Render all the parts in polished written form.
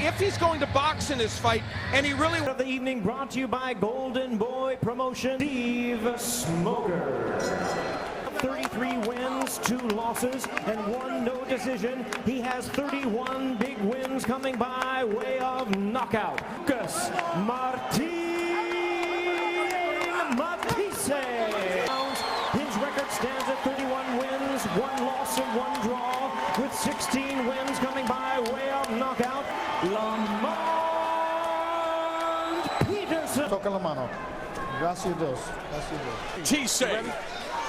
if he's going to box in this fight, and he really... Of the evening brought to you by Golden Boy Promotion, Steve Smoker. 33 wins, 2 losses, and 1 no decision. He has 31 big wins coming by way of knockout. Lucas Matthysse. His record stands at 31 wins, 1 loss and 1 draw, with 16 wins coming by way of knockout. Lamont Peterson. Toca la mano. Gracias a Dios. Matthysse,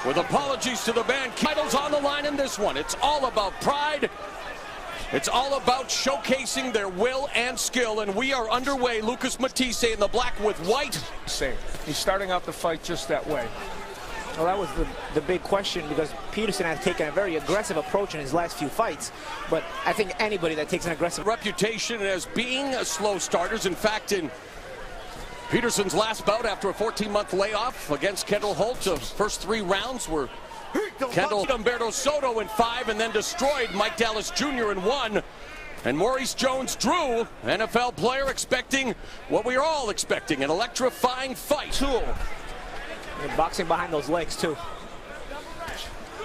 with apologies to the band, titles on the line in this one. It's all about pride. It's all about showcasing their will and skill, and we are underway. Lucas Matthysse in the black with white. He's starting out the fight just that way. Well, that was the big question, because Peterson has taken a very aggressive approach in his last few fights. But I think anybody that takes an aggressive reputation as being slow starters. In fact, in Peterson's last bout after a 14-month layoff against Kendall Holt, the first 3 rounds were Kendall Humberto Soto in 5 and then destroyed Mike Dallas Jr. in 1. And Maurice Jones-Drew, NFL player, expecting what we are all expecting, an electrifying fight. And boxing behind those legs, too.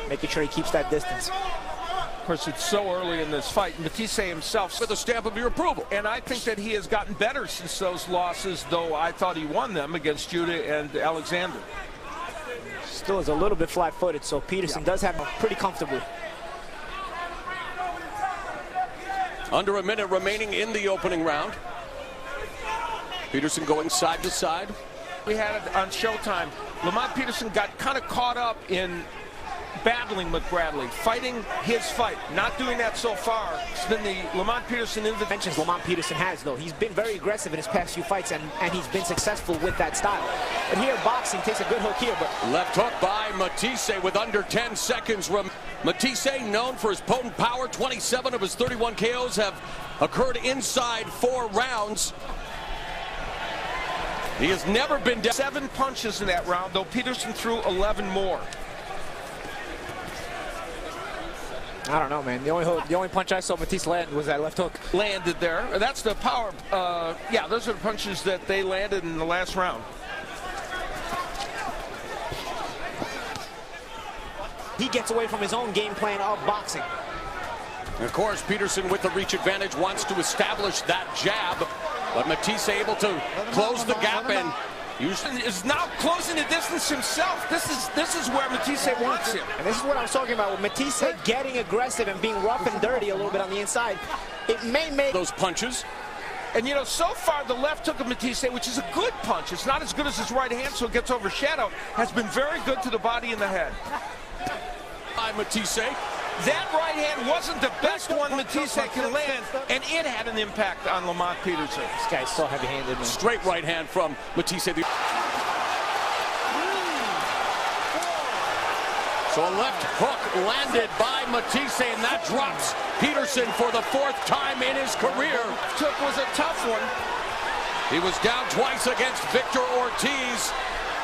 Making sure he keeps that distance. Of course, it's so early in this fight. Matthysse himself with a stamp of your approval. And I think that he has gotten better since those losses, though I thought he won them against Judah and Alexander. Still is a little bit flat-footed, so Peterson does have him pretty comfortably. Under a minute remaining in the opening round. Peterson going side to side. We had it on Showtime. Lamont Peterson got kind of caught up in battling with Bradley, fighting his fight. Not doing that so far. It's been the Lamont Peterson inventions Lamont Peterson has, though. He's been very aggressive in his past few fights, and he's been successful with that style. And here, boxing takes a good hook here, but... Left hook by Matthysse with under 10 seconds. Matthysse, known for his potent power, 27 of his 31 KOs have occurred inside 4 rounds. He has never been down. 7 punches in that round, though Peterson threw 11 more. I don't know, man. The only punch I saw Matthysse land was that left hook. Landed there. That's the power. Yeah, those are the punches that they landed in the last round. He gets away from his own game plan of boxing. And of course, Peterson with the reach advantage wants to establish that jab, but Matthysse able to close the gap and is now closing the distance himself. This is where Matthysse wants him. And this is what I was talking about, with Matthysse getting aggressive and being rough and dirty a little bit on the inside. It may make those punches. And you know, so far the left hook of Matthysse, which is a good punch, it's not as good as his right hand, so it gets overshadowed, has been very good to the body and the head. By Matthysse. That right hand wasn't the best one Matthysse can land, and it had an impact on Lamont Peterson. This guy's so heavy-handed, man. Straight right hand from Matthysse. So a left hook landed by Matthysse, and that drops Peterson for the 4th time in his career. Hook was a tough one. He was down twice against Victor Ortiz,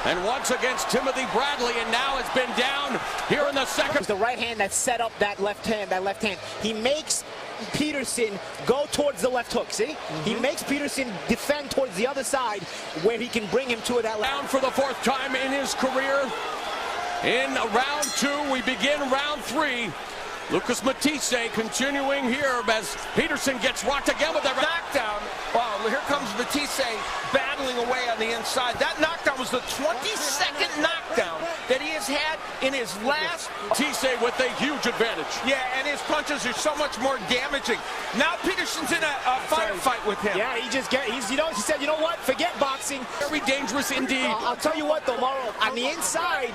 and once against Timothy Bradley, and now has been down here in the second. It's the right hand that set up that left hand, He makes Peterson go towards the left hook, see? He makes Peterson defend towards the other side where he can bring him to that left. Down for the 4th time in his career. In round 2, we begin round 3. Lucas Matthysse continuing here as Peterson gets rocked again with that knockdown. Wow, here comes Matthysse battling away on the inside. That knockdown was the 22nd knockdown that he has had in his last. Matthysse with a huge advantage. Yeah, and his punches are so much more damaging. Now Peterson's in a firefight with him. Yeah, he said, you know what, forget boxing. Very dangerous indeed. I'll tell you what though, Mauro, on the inside,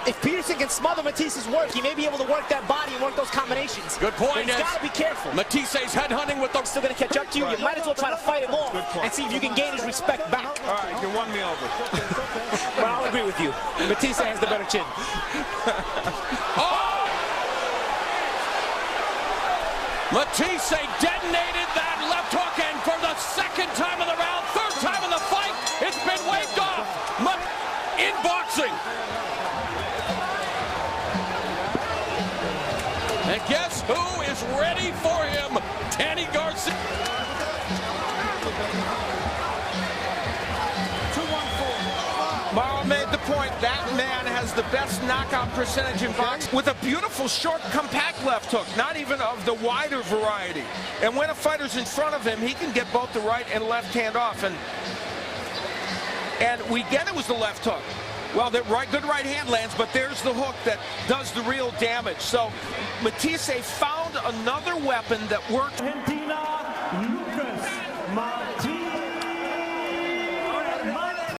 if Peterson can smother Matthisse's work, he may be able to work that body and work those combinations. Good point. But he's got to be careful. Matthyisse's headhunting with the... Still going to catch up to you. You might as well try to fight him off and see if you can gain his respect back. All right, you won me over. Well, I'll agree with you. Matthysse has the better chin. Oh! Matthysse detonated that left hook, and for the 2nd time of the round, 3rd time in the fight, it's been waved off. In boxing. And guess who is ready for him? Danny Garcia. has the best knockout percentage in boxing, with a beautiful short compact left hook, not even of the wider variety. And when a fighter's in front of him, he can get both the right and left hand off. And we get it was the left hook. Well, the good right hand lands, but there's the hook that does the real damage. So Matthysse found another weapon that worked. Argentina, Lucas